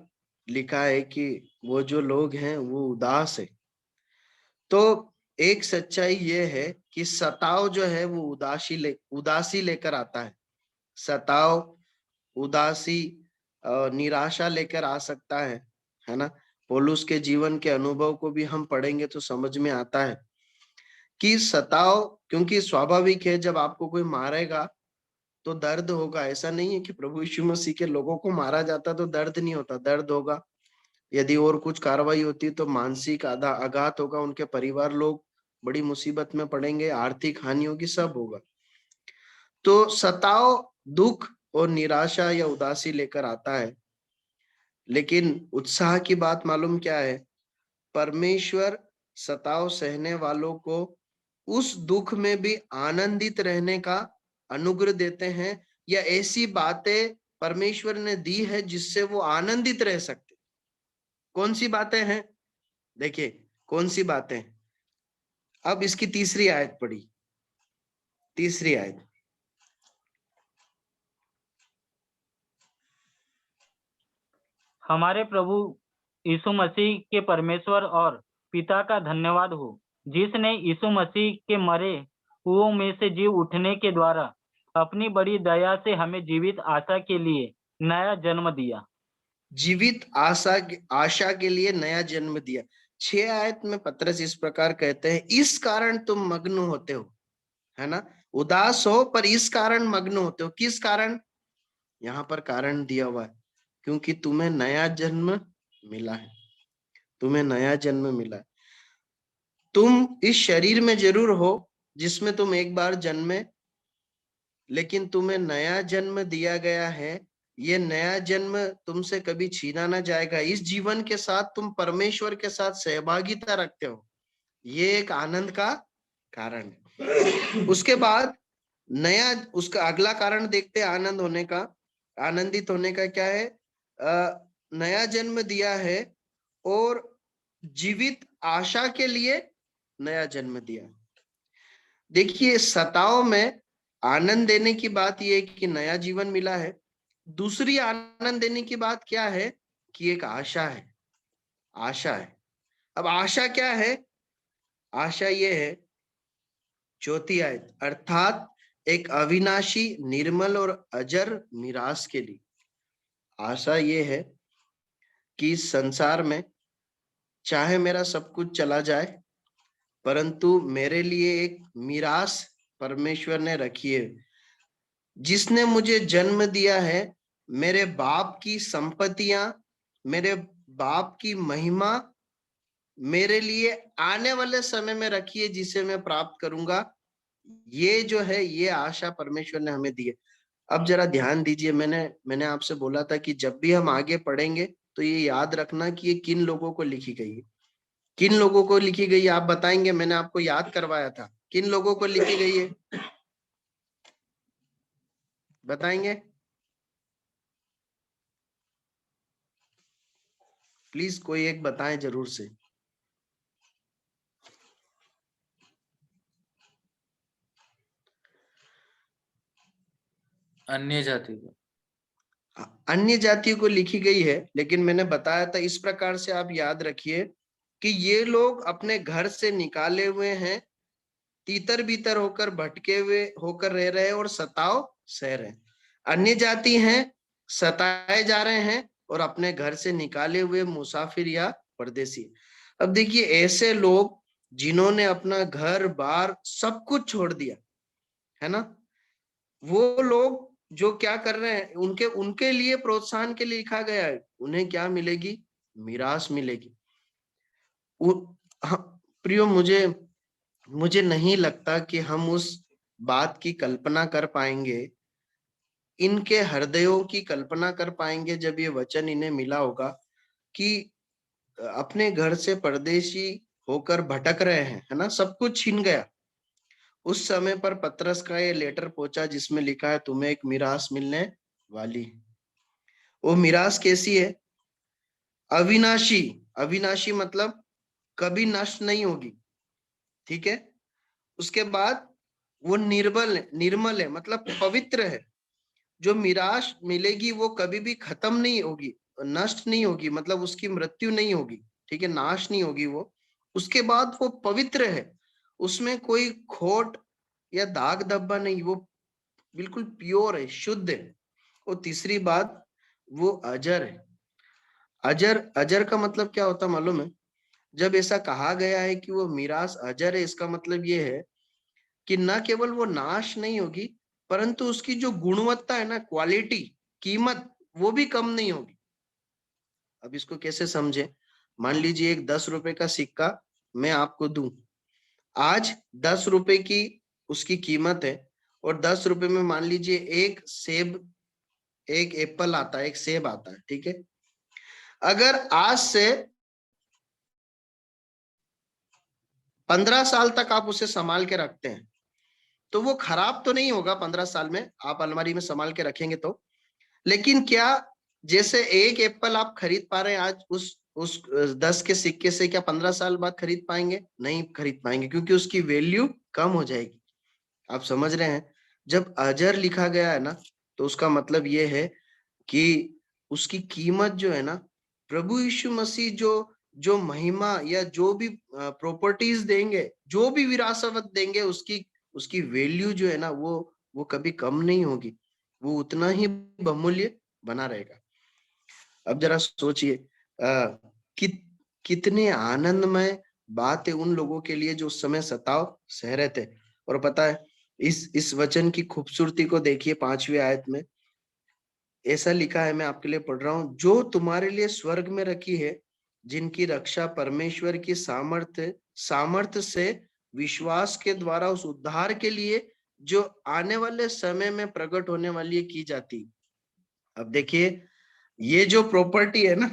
Speaker 1: लिखा है कि वो जो लोग हैं वो उदास है। तो एक सच्चाई ये है कि सताव जो है वो उदासी लेकर आता है। सताव, उदासी, निराशा लेकर आ सकता है ना। पौलुस के जीवन के अनुभव को भी हम पढ़ेंगे तो समझ में आता है कि सताव, क्योंकि स्वाभाविक है, जब आपको कोई मारेगा तो दर्द होगा। ऐसा नहीं है कि प्रभु यीशु मसीह के लोगों को मारा जाता तो दर्द नहीं होता, दर्द होगा। यदि और कुछ कार्रवाई होती तो मानसिक आघात होगा, उनके परिवार लोग बड़ी मुसीबत में पड़ेंगे, आर्थिक हानि होगी, सब होगा। तो सताव दुख और निराशा या उदासी लेकर आता है, लेकिन उत्साह की बात मालूम क्या है? परमेश्वर सताव सहने वालों को उस दुख में भी आनंदित रहने का अनुग्रह देते हैं, या ऐसी बातें परमेश्वर ने दी है जिससे वो आनंदित रह सकते। कौन सी बातें हैं? देखिए, कौन सी बातें। अब इसकी तीसरी आयत पढ़ी, तीसरी आयत।
Speaker 3: हमारे प्रभु यीशु मसीह के परमेश्वर और पिता का धन्यवाद हो, जिसने यीशु मसीह के मरे हुओं में से जी उठने के द्वारा अपनी बड़ी दया से हमें जीवित आशा के लिए नया जन्म दिया।
Speaker 1: जीवित आशा के लिए नया जन्म दिया। 6 आयत में पत्रस इस प्रकार कहते हैं, इस कारण तुम मग्न होते हो, है ना। उदास हो पर इस कारण मग्न होते हो। किस कारण? यहाँ पर कारण दिया हुआ है, क्योंकि तुम्हें नया जन्म मिला है, तुम्हें नया जन्म मिला है। तुम इस शरीर में जरूर हो जिसमें तुम एक बार जन्मे, लेकिन तुम्हें नया जन्म दिया गया है। ये नया जन्म तुमसे कभी छीना ना जाएगा। इस जीवन के साथ तुम परमेश्वर के साथ सहभागिता रखते हो, ये एक आनंद का कारण है। उसके बाद नया, उसका अगला कारण देखते हैं आनंद होने का, आनंदित होने का क्या है? नया जन्म दिया है और जीवित आशा के लिए नया जन्म दिया। देखिए, सताव में आनंद देने की बात यह है कि नया जीवन मिला है। दूसरी आनंद देने की बात क्या है? कि एक आशा है, आशा है। अब आशा क्या है? आशा ये है, चौथी आयत, अर्थात एक अविनाशी, निर्मल और अजर मिरास के लिए। आशा ये है कि संसार में चाहे मेरा सब कुछ चला जाए, परंतु मेरे लिए एक मिरास परमेश्वर ने रखी है। जिसने मुझे जन्म दिया है, मेरे बाप की संपत्तियां, मेरे बाप की महिमा मेरे लिए आने वाले समय में रखी है, जिसे मैं प्राप्त करूंगा। ये जो है, ये आशा परमेश्वर ने हमें दी है। अब जरा ध्यान दीजिए, मैंने आपसे बोला था कि जब भी हम आगे पढ़ेंगे तो ये याद रखना कि ये किन लोगों को लिखी गई है। किन लोगों को लिखी गई है आप बताएंगे? मैंने आपको याद करवाया था, किन लोगों को लिखी गई है, बताएंगे प्लीज? कोई एक बताएं जरूर से।
Speaker 4: अन्य जाति को,
Speaker 1: अन्य जातियों को लिखी गई है, लेकिन मैंने बताया था इस प्रकार से आप याद रखिए कि ये लोग अपने घर से निकाले हुए हैं, तीतर बीतर होकर भटके हुए होकर रह रहे हैं और सताव सह रहे हैं। अन्य जाति हैं, सताए जा रहे हैं और अपने घर से निकाले हुए मुसाफिर या परदेसी। अब देखिए ऐसे लोग जिन्होंने अपना घर बार सब कुछ छोड़ दिया है ना, वो लोग जो क्या कर रहे हैं, उनके उनके लिए प्रोत्साहन के लिए लिखा गया है, उन्हें क्या मिलेगी? मीरास मिलेगी। प्रियो, मुझे नहीं लगता कि हम उस बात की कल्पना कर पाएंगे, इनके हृदयों की कल्पना कर पाएंगे जब ये वचन इन्हें मिला होगा कि अपने घर से परदेशी होकर भटक रहे हैं, है ना, सब कुछ छीन गया। उस समय पर पतरस का ये लेटर पहुंचा जिसमें लिखा है तुम्हें एक मिरास मिलने वाली। वो मिरास कैसी है? अविनाशी। अविनाशी मतलब कभी नष्ट नहीं होगी, ठीक है। उसके बाद वो निर्मल है मतलब पवित्र है। जो मिरास मिलेगी वो कभी भी खत्म नहीं होगी, नष्ट नहीं होगी, मतलब उसकी मृत्यु नहीं होगी, ठीक है, नाश नहीं होगी वो। उसके बाद वो पवित्र है, उसमें कोई खोट या दाग धब्बा नहीं, वो बिल्कुल प्योर है, शुद्ध है। और तीसरी बात, वो अजर है। अजर, अजर का मतलब क्या होता है मालूम है? जब ऐसा कहा गया है कि वो मिरास अजर है, इसका मतलब ये है कि न केवल वो नाश नहीं होगी, परंतु उसकी जो गुणवत्ता है ना, क्वालिटी, कीमत, वो भी कम नहीं होगी। अब इसको कैसे समझे? मान लीजिए एक 10 रुपए का सिक्का मैं आपको दूं, आज 10 रुपए की उसकी कीमत है, और 10 रुपए में मान लीजिए एक सेब, एक एप्पल आता है, एक सेब आता है, ठीक है। अगर आज से 15 साल तक आप उसे संभाल के रखते हैं तो वो खराब तो नहीं होगा 15 साल में, आप अलमारी में संभाल के रखेंगे तो। लेकिन क्या जैसे एक एप्पल आप खरीद पा रहे हैं आज, उस 10 के सिक्के से क्या 15 साल बाद खरीद पाएंगे? नहीं खरीद पाएंगे, क्योंकि उसकी वैल्यू कम हो जाएगी। आप समझ रहे हैं? जब अजर लिखा गया है ना, तो उसका मतलब ये है कि उसकी कीमत जो है ना, प्रभु यीशु मसीह जो जो महिमा या जो भी प्रॉपर्टीज देंगे, जो भी विरासत देंगे, उसकी उसकी वैल्यू जो है ना, वो कभी कम नहीं होगी, वो उतना ही बहुमूल्य बना रहेगा। अब जरा सोचिए कितने आनंदमय बात है उन लोगों के लिए जो उस समय सताव सह रहे थे। और पता है, इस वचन की खूबसूरती को देखिए 5वीं आयत में ऐसा लिखा है, मैं आपके लिए पढ़ रहा हूं, जो तुम्हारे लिए स्वर्ग में रखी है, जिनकी रक्षा परमेश्वर की सामर्थ्य से विश्वास के द्वारा उस उद्धार के लिए जो आने वाले समय में प्रकट होने वाली है की जाती। अब देखिए, ये जो प्रॉपर्टी है ना,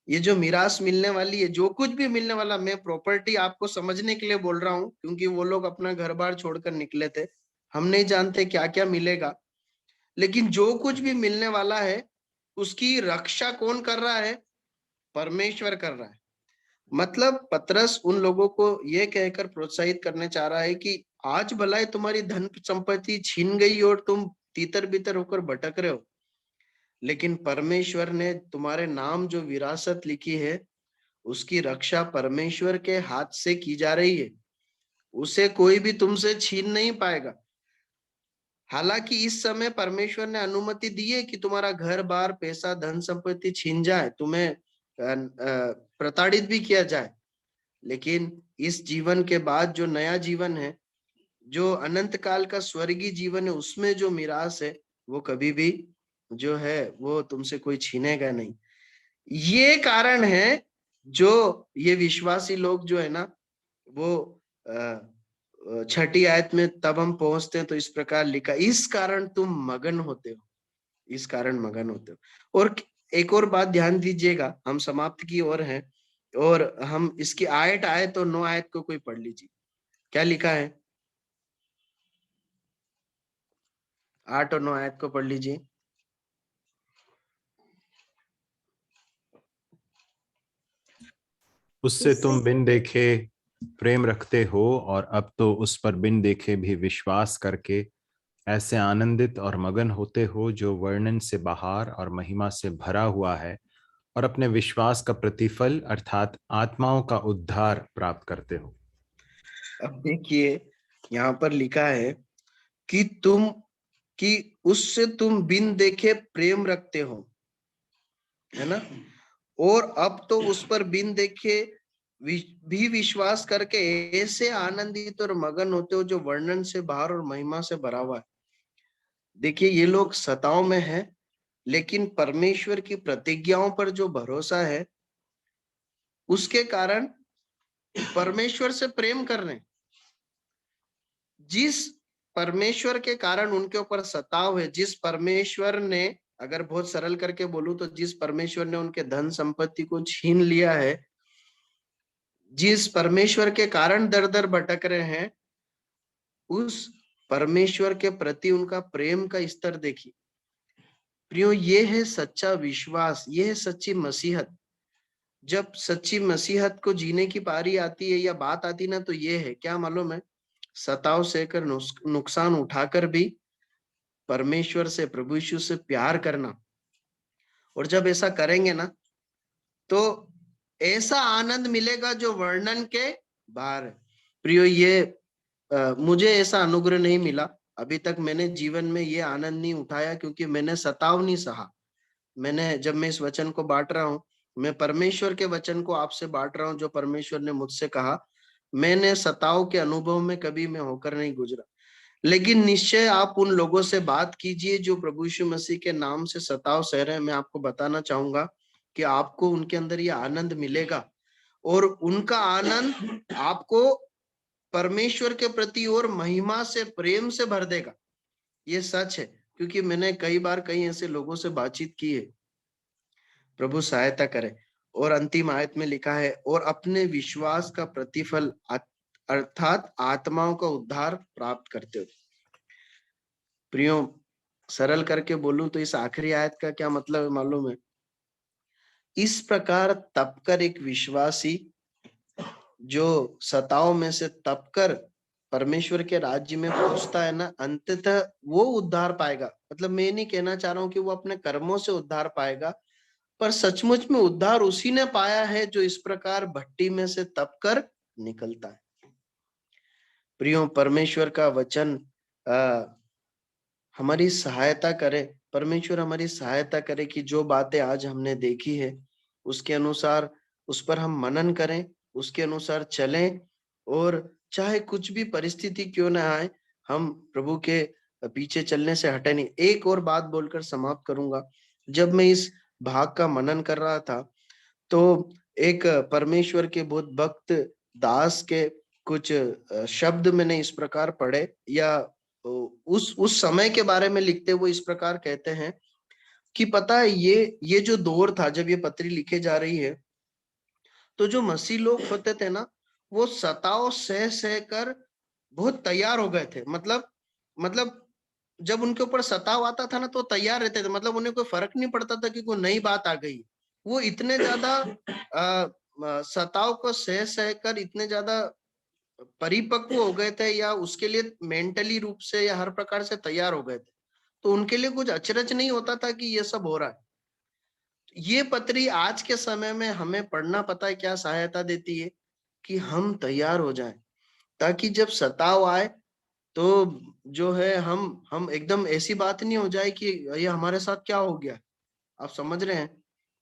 Speaker 1: ये जो मिरास मिलने वाली है, जो कुछ भी मिलने वाला, मैं प्रॉपर्टी आपको समझने के लिए बोल रहा हूं, क्योंकि वो लोग अपना घर बार छोड़कर निकले थे, हम नहीं जानते क्या क्या मिलेगा। लेकिन जो कुछ भी मिलने वाला है उसकी रक्षा कौन कर रहा है? परमेश्वर कर रहा है। मतलब पतरस उन लोगों को यह कहकर प्रोत्साहित करने चाह रहा है कि आज भलाई तुम्हारी धन संपत्ति छीन गई और तुम तीतर बीतर होकर भटक रहे हो, लेकिन परमेश्वर ने तुम्हारे नाम जो विरासत लिखी है, उसकी रक्षा परमेश्वर के हाथ से की जा रही है, उसे कोई भी तुमसे छीन नहीं पाएगा। हालांकि इस समय परमेश्वर ने अनुमति दी है कि तुम्हारा घर बार, पैसा, धन संपत्ति छीन जाए, तुम्हें प्रताड़ित भी किया जाए, लेकिन इस जीवन के बाद जो नया जीवन है, जो अनंत काल का स्वर्गीय जीवन है, उसमें जो मिरास है वो कभी भी जो है वो तुमसे कोई छीनेगा नहीं। ये कारण है जो ये विश्वासी लोग जो है ना, वो 6ठी आयत में तब हम पहुंचते हैं तो इस प्रकार लिखा, इस कारण तुम मगन होते हो, इस कारण मगन होते हो। और एक और बात ध्यान दीजिएगा, हम समाप्त की ओर हैं, और हम इसकी 8 आयत और 9 आयत को कोई पढ़ लीजिए, क्या लिखा है? 8 और 9 आयत को पढ़ लीजिए।
Speaker 5: उससे तुम बिन देखे प्रेम रखते हो, और अब तो उस पर बिन देखे भी विश्वास करके ऐसे आनंदित और मगन होते हो जो वर्णन से बाहर और महिमा से भरा हुआ है, और अपने विश्वास का प्रतिफल अर्थात आत्माओं का उद्धार प्राप्त करते हो।
Speaker 1: अब देखिए यहाँ पर लिखा है कि उससे तुम बिन देखे प्रेम रखते हो, है ना, और अब तो उस पर बिन देखे भी विश्वास करके ऐसे आनंदित और मगन होते हो जो वर्णन से बाहर और महिमा से भरा हुआ है। देखिए ये लोग सताओं में है, लेकिन परमेश्वर की प्रतिज्ञाओं पर जो भरोसा है उसके कारण परमेश्वर से प्रेम कर रहे हैं। जिस परमेश्वर के कारण उनके ऊपर सताव है, जिस परमेश्वर ने, अगर बहुत सरल करके बोलूं तो जिस परमेश्वर ने उनके धन संपत्ति को छीन लिया है, जिस परमेश्वर के कारण दर दर भटक रहे हैं, उस परमेश्वर के प्रति उनका प्रेम का स्तर देखिए। प्रियो, ये है सच्चा विश्वास, ये है सच्ची मसीहत। जब सच्ची मसीहत को जीने की पारी आती है या बात आती ना, तो ये है, क्या मालूम है, सताव सहकर नुकसान उठाकर भी परमेश्वर से, प्रभु यीशु से प्यार करना। और जब ऐसा करेंगे ना तो ऐसा आनंद मिलेगा जो वर्णन के बाहर है। प्रियो, ये मुझे ऐसा अनुग्रह नहीं मिला अभी तक। मैंने जीवन में ये आनंद नहीं उठाया क्योंकि मैंने सताव नहीं सहा। जब मैं इस वचन को बांट रहा हूँ, मैं परमेश्वर के वचन को आपसे बांट रहा हूँ जो परमेश्वर ने मुझसे कहा। मैंने सताव के अनुभव में कभी मैं होकर नहीं गुजरा, लेकिन निश्चय आप उन लोगों से बात कीजिए जो प्रभु यीशु मसीह के नाम से सताव सह रहे हैं। मैं आपको बताना चाहूंगा कि आपको उनके अंदर ये आनंद मिलेगा, और उनका आनंद आपको परमेश्वर के प्रति और महिमा से, प्रेम से भर देगा। ये सच है, क्योंकि मैंने कई बार कई ऐसे लोगों से बातचीत की है। प्रभु सहायता करे। और अंतिम आयत में लिखा है, और अपने विश्वास का प्रतिफल अर्थात आत्माओं का उद्धार प्राप्त करते हो। प्रियो, सरल करके बोलूं तो इस आखिरी आयत का क्या मतलब है मालूम है? इस प्रकार तपकर एक विश्वासी जो सताओं में से तपकर परमेश्वर के राज्य में पहुंचता है ना, अंततः वो उद्धार पाएगा। मतलब मैं नहीं कहना चाह रहा हूं कि वो अपने कर्मों से उद्धार पाएगा, पर सचमुच में उद्धार उसी ने पाया है जो इस प्रकार भट्टी में से तपकर निकलता है। प्रियो, परमेश्वर का वचन हमारी सहायता करे, परमेश्वर हमारी सहायता करे कि जो बातें आज हमने देखी है उसके अनुसार, उस पर हम मनन करें, उसके अनुसार चलें, और चाहे कुछ भी परिस्थिति क्यों ना आए, हम प्रभु के पीछे चलने से हटे नहीं। एक और बात बोलकर समाप्त करूंगा। जब मैं इस भाग का मनन कर रहा था तो एक परमेश्वर के बहुत भक्त दास के कुछ शब्द मैंने इस प्रकार पढ़े, या उस समय के बारे में लिखते हुए इस प्रकार कहते हैं कि पता है, ये जो दौर था जब ये पत्री लिखे जा रही है, तो जो मसीह लोग होते थे ना, वो सताव सह सह कर बहुत तैयार हो गए थे। मतलब जब उनके ऊपर सताव आता था ना तो तैयार रहते थे। मतलब उन्हें कोई फर्क नहीं पड़ता था कि कोई नई बात आ गई। वो इतने ज्यादा सताव को सह सह कर इतने ज्यादा परिपक्व हो गए थे, या उसके लिए मेंटली रूप से या हर प्रकार से तैयार हो गए थे। तो उनके लिए कुछ अचरज नहीं होता था कि ये सब हो रहा है। ये पत्री आज के समय में हमें पढ़ना पता है क्या सहायता देती है? कि हम तैयार हो जाएं, ताकि जब सताव आए तो जो है हम एकदम ऐसी बात नहीं हो जाए कि ये हमारे साथ क्या हो गया। आप समझ रहे हैं?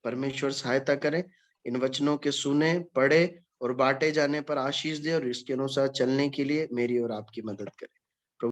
Speaker 1: परमेश्वर सहायता करे, इन वचनों के सुने, पढ़े और बांटे जाने पर आशीष दे, और इसके अनुसार चलने के लिए मेरी और आपकी मदद करे।